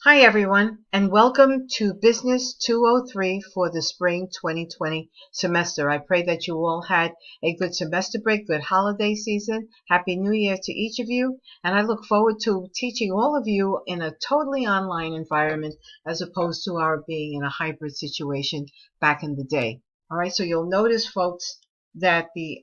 Hi everyone, and welcome to Business 203 for the spring 2020 semester. I pray that you all had a good semester break, good holiday season. Happy New Year to each of you, and I look forward to teaching all of you in a totally online environment as opposed to our being in a hybrid situation back in the day. All right, so you'll notice, folks, that the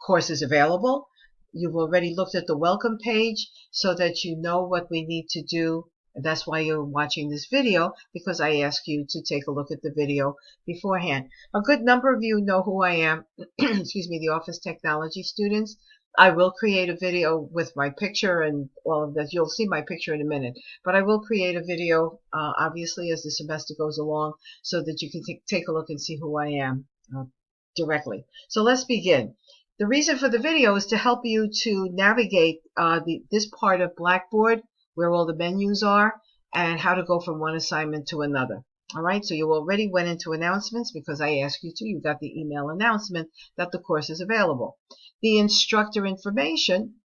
course is available. You've already looked at the welcome page so that you know what we need to do. That's why you're watching this video, because I ask you to take a look at the video beforehand. A good number of you know who I am, excuse me, the office technology students. I will create a video with my picture and all of that. You'll see my picture in a minute, but I will create a video, obviously, as the semester goes along so that you can take a look and see who I am directly. So let's begin. The reason for the video is to help you to navigate this part of Blackboard where all the menus are and how to go from one assignment to another. All right, so you already went into announcements because I asked you to. You got the email announcement that the course is available. The instructor information,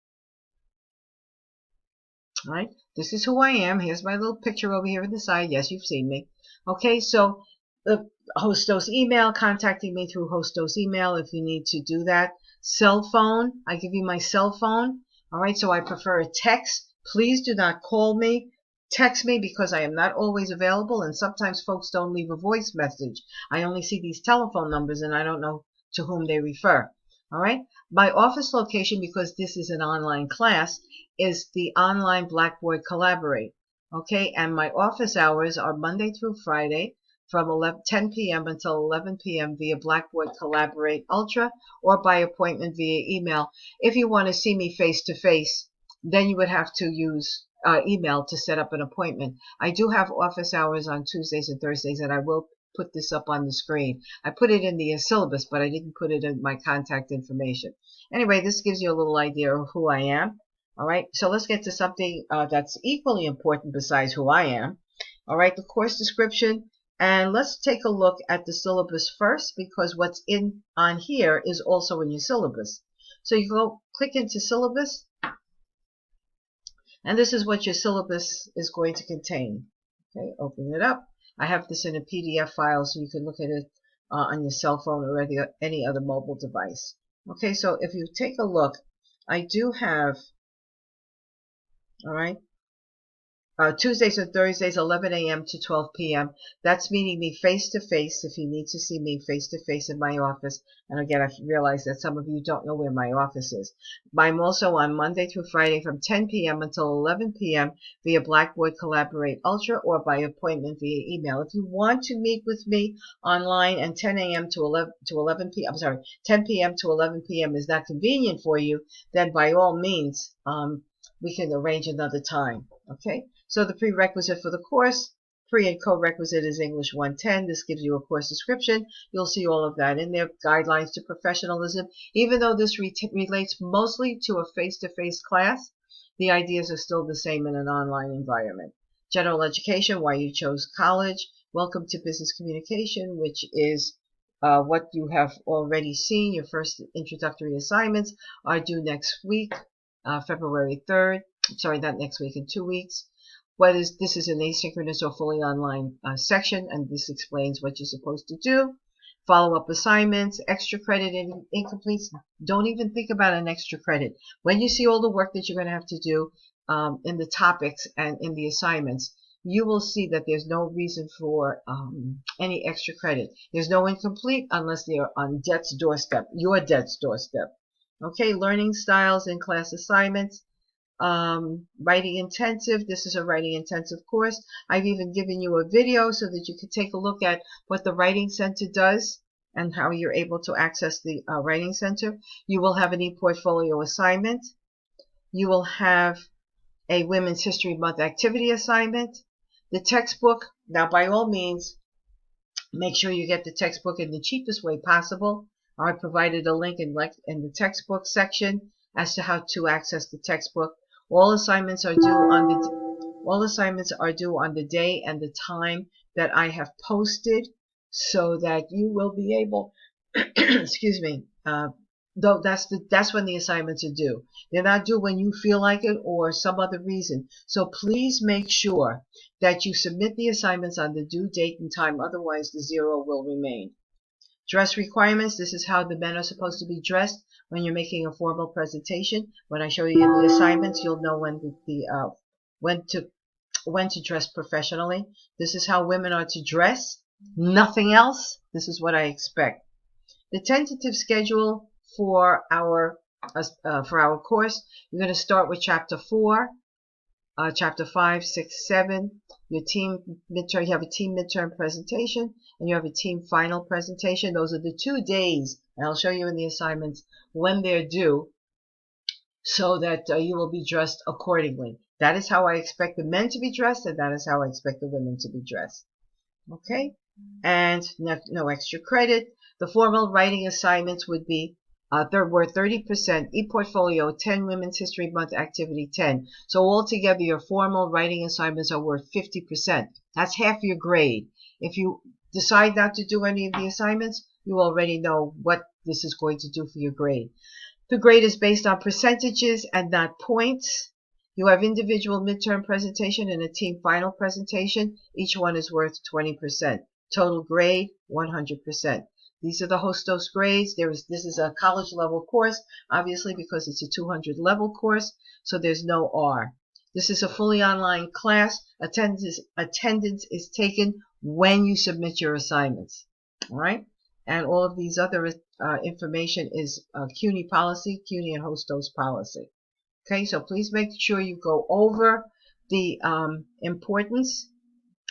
all right, this is who I am. Here's my little picture over here on the side. Yes, you've seen me. Okay, so the Hostos email, contacting me through Hostos email if you need to do that. Cell phone, I give you my cell phone. All right, so I prefer a text. Please do not call me. Text me because I am not always available, and sometimes folks don't leave a voice message. I only see these telephone numbers and I don't know to whom they refer. All right, my office location, because this is an online class, is the online Blackboard Collaborate. Okay, and my office hours are Monday through Friday from 10 p.m. until 11 p.m. via Blackboard Collaborate Ultra or by appointment via email. If you want to see me face to face, then you would have to use email to set up an appointment. I do have office hours on Tuesdays and Thursdays, and I will put this up on the screen. I put it in the syllabus, but I didn't put it in my contact information. Anyway, this gives you a little idea of who I am. All right, so let's get to something that's equally important besides who I am. All right, the course description. And let's take a look at the syllabus first, because what's on here is also in your syllabus. So you go click into syllabus, and this is what your syllabus is going to contain. Okay, open it up. I have this in a PDF file so you can look at it on your cell phone or any other mobile device. Okay, so if you take a look, I do have, all right, Tuesdays and Thursdays, 11 a.m. to 12 p.m. That's meeting me face to face if you need to see me face to face in my office. And again, I realize that some of you don't know where my office is. I'm also on Monday through Friday from 10 p.m. until 11 p.m. via Blackboard Collaborate Ultra or by appointment via email. If you want to meet with me online and 10 a.m. to 11 p.m. I'm sorry, 10 p.m. to 11 p.m. is not convenient for you, then by all means, we can arrange another time. Okay. So the prerequisite for the course, pre and co-requisite, is English 110. This gives you a course description. You'll see all of that in there. Guidelines to professionalism. Even though this relates mostly to a face-to-face class, the ideas are still the same in an online environment. General education, why you chose college. Welcome to business communication, which is what you have already seen. Your first introductory assignments are due next week, February 3rd. Sorry, not next week, in 2 weeks. This is an asynchronous or fully online section, and this explains what you're supposed to do. Follow-up assignments, extra credit and incompletes. Don't even think about an extra credit. When you see all the work that you're going to have to do in the topics and in the assignments, you will see that there's no reason for any extra credit. There's no incomplete unless they're on debt's doorstep, your debt's doorstep. Okay, learning styles in class assignments. Writing intensive. This is a writing intensive course. I've even given you a video so that you can take a look at what the Writing Center does and how you're able to access the Writing Center. You will have an e-portfolio assignment. You will have a Women's History Month activity assignment. The textbook. Now, by all means, make sure you get the textbook in the cheapest way possible. I provided a link in the textbook section as to how to access the textbook. All assignments are due on the day and the time that I have posted, so that you will be able, excuse me, though that's when the assignments are due. They're not due when you feel like it or some other reason. So please make sure that you submit the assignments on the due date and time, otherwise the 0 will remain. Dress requirements. This is how the men are supposed to be dressed when you're making a formal presentation. When I show you the assignments, you'll know when to dress professionally. This is how women are to dress. Nothing else. This is what I expect. The tentative schedule for our course, you're going to start with chapter 4, chapter 5, 6, 7. Your team midterm, you have a team midterm presentation, and you have a team final presentation. Those are the 2 days, and I'll show you in the assignments when they're due, so that you will be dressed accordingly. That is how I expect the men to be dressed, and that is how I expect the women to be dressed. Okay? And no extra credit. The formal writing assignments would be worth 30%, e-portfolio 10, Women's History Month activity 10. So altogether your formal writing assignments are worth 50%. That's half your grade. If you decide not to do any of the assignments, you already know what this is going to do for your grade. The grade is based on percentages and not points. You have individual midterm presentation and a team final presentation. Each one is worth 20%. Total grade, 100%. These are the Hostos grades. This is a college level course, obviously because it's a 200 level course, so there's no R. This is a fully online class. Attendance is taken when you submit your assignments. All right? And all of these other information is CUNY policy, CUNY and Hostos policy. Okay, so please make sure you go over the importance.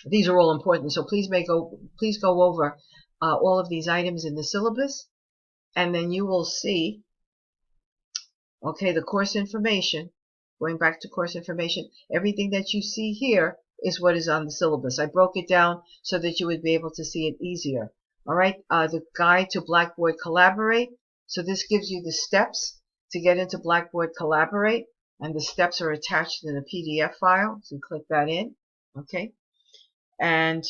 These are all important, so please go over all of these items in the syllabus, and then you will see, okay, the course information. Going back to course information, everything that you see here is what is on the syllabus. I broke it down so that you would be able to see it easier. All right, the guide to Blackboard Collaborate. So this gives you the steps to get into Blackboard Collaborate, and the steps are attached in a PDF file. So click that in. Okay, and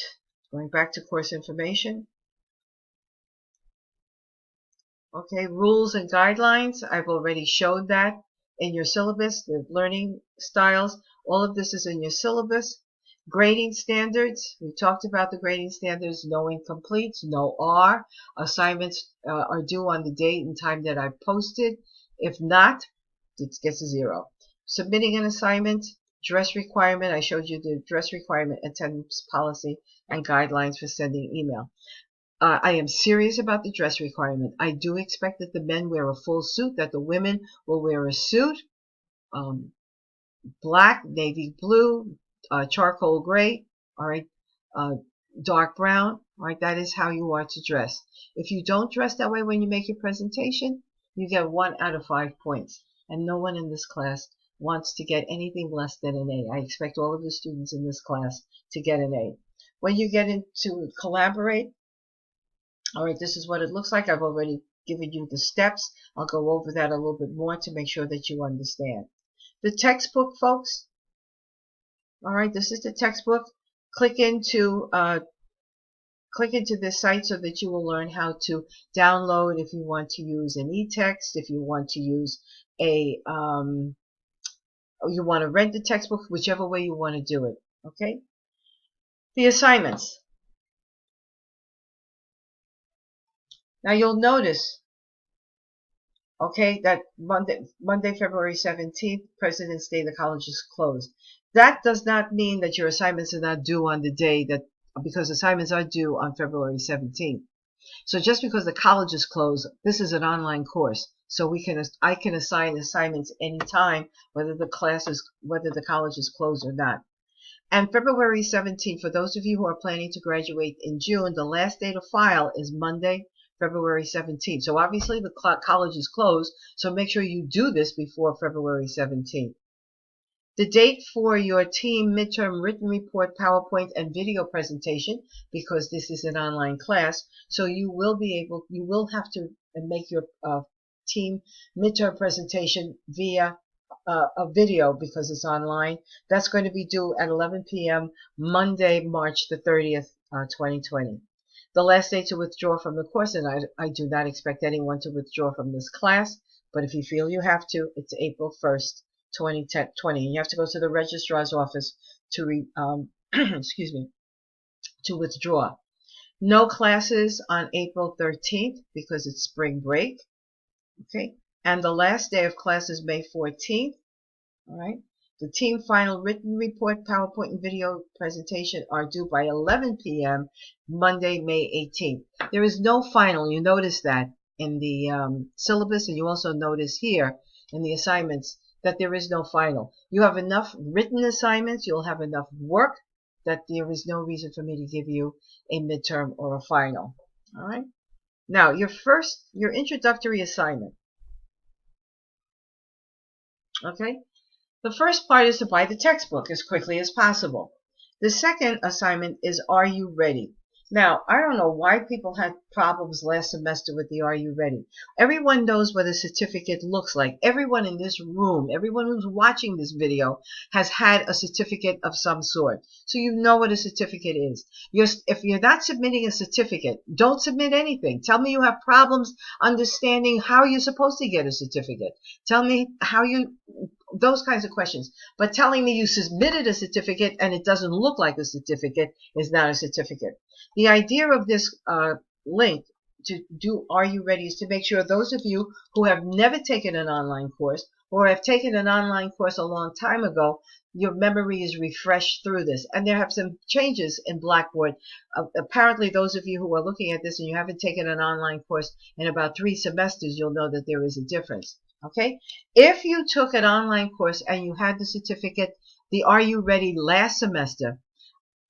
going back to course information. Okay, rules and guidelines. I've already showed that in your syllabus. The learning styles. All of this is in your syllabus. Grading standards. We talked about the grading standards. No incompletes, no R. Assignments are due on the date and time that I posted. If not, it gets a 0. Submitting an assignment. Dress requirement. I showed you the dress requirement, attendance policy, and guidelines for sending email. I am serious about the dress requirement. I do expect that the men wear a full suit, that the women will wear a suit, black, navy blue, charcoal gray, all right, dark brown, all right, that is how you are to dress. If you don't dress that way when you make your presentation, you get 1 out of 5 points, and no one in this class wants to get anything less than an A. I expect all of the students in this class to get an A. When you get into Collaborate, all right, this is what it looks like. I've already given you the steps. I'll go over that a little bit more to make sure that you understand. The textbook, folks. All right, this is the textbook. Click into this site so that you will learn how to download if you want to use an e-text, if you want to use you want to rent the textbook, whichever way you want to do it. Okay. The assignments. Now you'll notice, okay, that Monday, February 17th, President's Day, the college is closed. That does not mean that your assignments are not due on the day because assignments are due on February 17th. So just because the college is closed, this is an online course. So I can assign assignments anytime, whether the college is closed or not. And February 17th, for those of you who are planning to graduate in June, the last day to file is Monday, February 17th. So obviously the college is closed, so make sure you do this before February 17th. The date for your team midterm written report, PowerPoint, and video presentation, because this is an online class, so you will have to make your team midterm presentation via a video because it's online. That's going to be due at 11 p.m. Monday, March the 30th, 2020. The last day to withdraw from the course, and I do not expect anyone to withdraw from this class, but if you feel you have to, it's April 1st, 2020. You have to go to the registrar's office to excuse me, to withdraw. No classes on April 13th because it's spring break. Okay, and the last day of class is May 14th. All right. The team final written report, PowerPoint, and video presentation are due by 11 p.m. Monday, May 18th. There is no final. You notice that in the syllabus, and you also notice here in the assignments that there is no final. You have enough written assignments. You'll have enough work that there is no reason for me to give you a midterm or a final. All right. Now, your introductory assignment. Okay. The first part is to buy the textbook as quickly as possible. The second assignment is, are you ready? Now, I don't know why people had problems last semester with the Are You Ready? Everyone knows what a certificate looks like. Everyone in this room, everyone who's watching this video has had a certificate of some sort. So you know what a certificate is. If you're not submitting a certificate, don't submit anything. Tell me you have problems understanding how you're supposed to get a certificate. Tell me those kinds of questions. But telling me you submitted a certificate and it doesn't look like a certificate is not a certificate. The idea of this link to do Are You Ready is to make sure those of you who have never taken an online course or have taken an online course a long time ago, your memory is refreshed through this. And there have some changes in Blackboard. Apparently, those of you who are looking at this and you haven't taken an online course in about 3 semesters, you'll know that there is a difference. Okay? If you took an online course and you had the certificate, the Are You Ready last semester,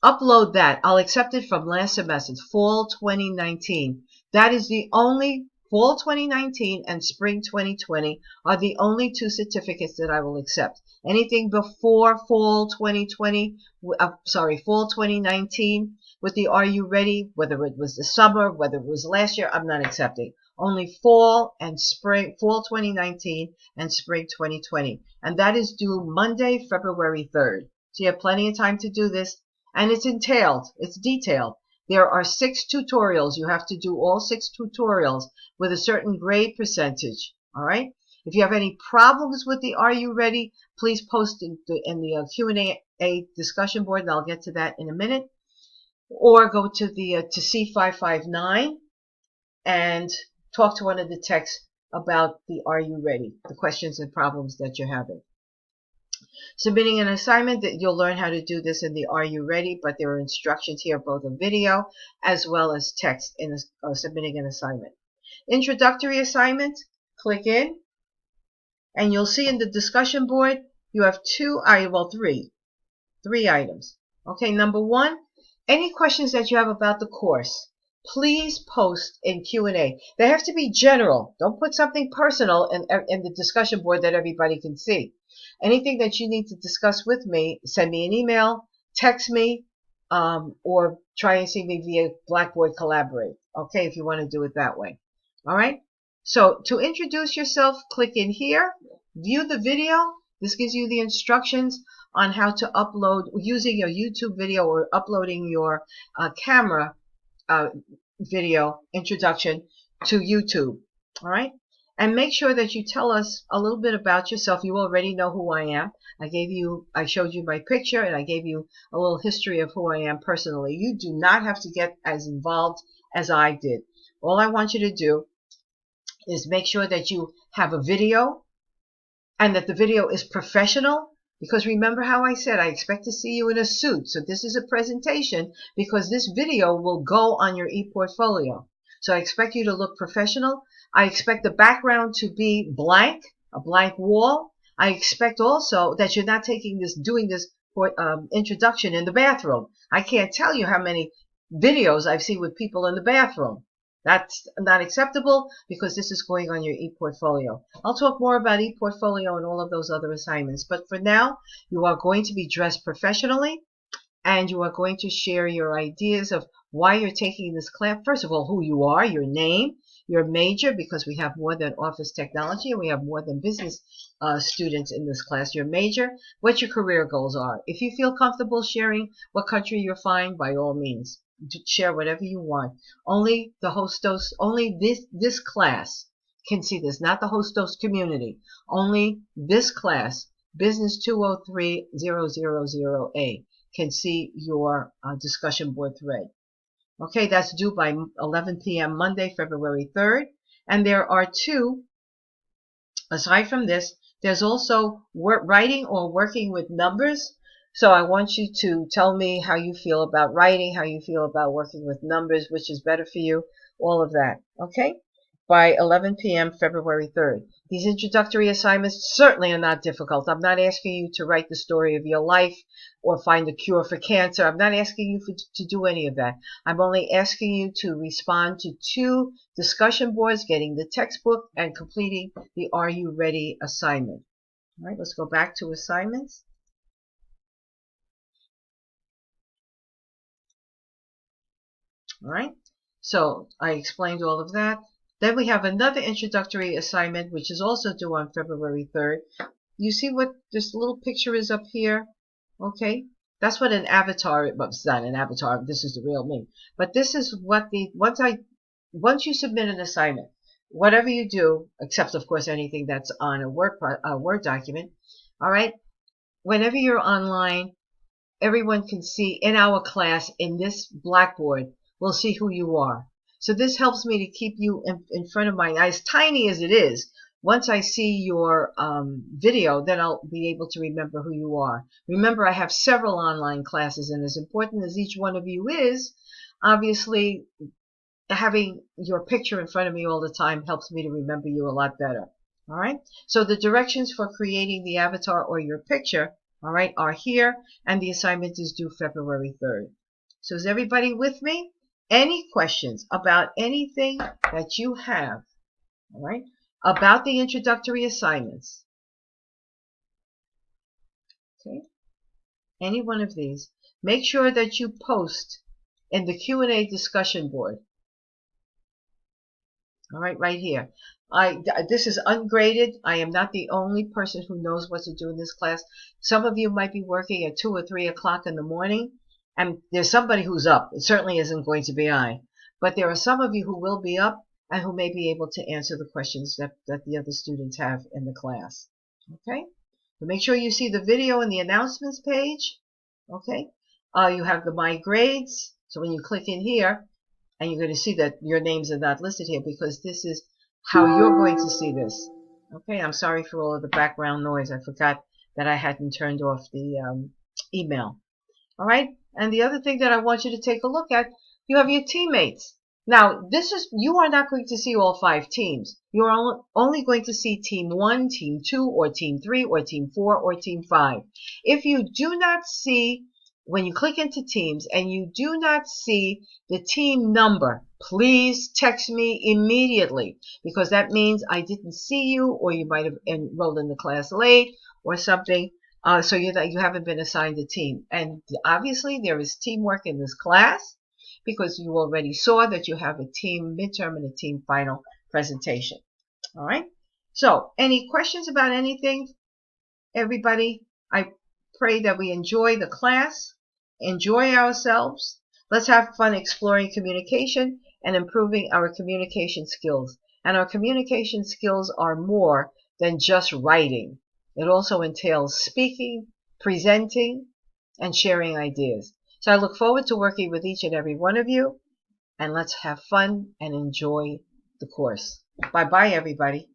upload that. I'll accept it from last semester, fall 2019. That is the only, fall 2019 and spring 2020 are the only 2 certificates that I will accept. Anything before fall 2020, fall 2019 with the Are You Ready, whether it was the summer, whether it was last year, I'm not accepting. Only fall and spring, fall 2019 and spring 2020. And that is due Monday, February 3rd. So you have plenty of time to do this. And it's detailed. There are 6 tutorials. You have to do all 6 tutorials with a certain grade percentage. All right. If you have any problems with the Are You Ready, please post in the Q&A discussion board, and I'll get to that in a minute. Or go to the to C559 and talk to one of the techs about the Are You Ready, the questions and problems that you're having. Submitting an assignment, that you'll learn how to do this in the Are You Ready, but there are instructions here, both in video as well as text in submitting an assignment. Introductory assignment, click in, and you'll see in the discussion board, you have 3 items. Okay, number 1, any questions that you have about the course, please post in Q&A. They have to be general. Don't put something personal in the discussion board that everybody can see. Anything that you need to discuss with me, send me an email, text me, or try and see me via Blackboard Collaborate. Okay, if you want to do it that way. All right. So to introduce yourself, click in here, view the video. This gives you the instructions on how to upload using your YouTube video or uploading your camera video introduction to YouTube. All right. And make sure that you tell us a little bit about yourself. You already know who I am. I showed you my picture, and I gave you a little history of who I am personally. You do not have to get as involved as I did. All I want you to do is make sure that you have a video and that the video is professional. Because remember how I said I expect to see you in a suit. So this is a presentation because this video will go on your e-portfolio. So I expect you to look professional. I expect the background to be blank, a blank wall. I expect also that you're not doing this introduction in the bathroom. I can't tell you how many videos I've seen with people in the bathroom. That's not acceptable because this is going on your e-portfolio. I'll talk more about e-portfolio and all of those other assignments. But for now, you are going to be dressed professionally, and you are going to share your ideas of why you're taking this class. First of all, who you are, your name, your major, because we have more than office technology and we have more than business students in this class, your major, what your career goals are. If you feel comfortable sharing what country you're flying, by all means, share whatever you want. Only the hostos, only this class can see this, not the hostos community. Only this class, Business 203-000A, can see your discussion board thread. Okay, that's due by 11 p.m. Monday, February 3rd. And there are two, aside from this, there's also writing or working with numbers. So I want you to tell me how you feel about writing, how you feel about working with numbers, which is better for you, all of that. Okay? By 11 p.m. February 3rd. These introductory assignments certainly are not difficult. I'm not asking you to write the story of your life or find a cure for cancer. I'm not asking you to do any of that. I'm only asking you to respond to 2 discussion boards, getting the textbook, and completing the Are You Ready assignment. All right, let's go back to assignments. All right, so I explained all of that. Then we have another introductory assignment, which is also due on February 3rd. You see what this little picture is up here? Okay, that's what an avatar, well, it's not an avatar, this is the real me. But this is what once you submit an assignment, whatever you do, except of course anything that's on a Word document, all right, whenever you're online, everyone can see in our class, in this blackboard, we'll see who you are. So this helps me to keep you in front of my eyes, tiny as it is. Once I see your video, then I'll be able to remember who you are. Remember, I have several online classes, and as important as each one of you is, obviously, having your picture in front of me all the time helps me to remember you a lot better. All right? So the directions for creating the avatar or your picture, all right, are here, and the assignment is due February 3rd. So is everybody with me? Any questions about anything that you have, all right, about the introductory assignments? Okay, any one of these. Make sure that you post in the Q&A discussion board. All right, right here. This is ungraded. I am not the only person who knows what to do in this class. Some of you might be working at 2 or 3 o'clock in the morning, and there's somebody who's up. It certainly isn't going to be I. But there are some of you who will be up and who may be able to answer the questions that the other students have in the class. Okay? So make sure you see the video in the announcements page. Okay? You have the My Grades. So when you click in here, and you're going to see that your names are not listed here because this is how you're going to see this. Okay, I'm sorry for all of the background noise. I forgot that I hadn't turned off the email. All right, and the other thing that I want you to take a look at, you have your teammates. Now, you are not going to see all 5 teams. You are only going to see Team 1, Team 2, or Team 3, or Team 4, or Team 5. If you do not see, when you click into teams and you do not see the team number, please text me immediately, because that means I didn't see you, or you might have enrolled in the class late or something, so you haven't been assigned a team. And obviously there is teamwork in this class, because you already saw that you have a team midterm and a team final presentation. All right, so any questions about anything, everybody? I pray that we enjoy the class, enjoy ourselves. Let's have fun exploring communication and improving our communication skills. And our communication skills are more than just writing. It also entails speaking, presenting, and sharing ideas. So I look forward to working with each and every one of you, and let's have fun and enjoy the course. Bye-bye, everybody.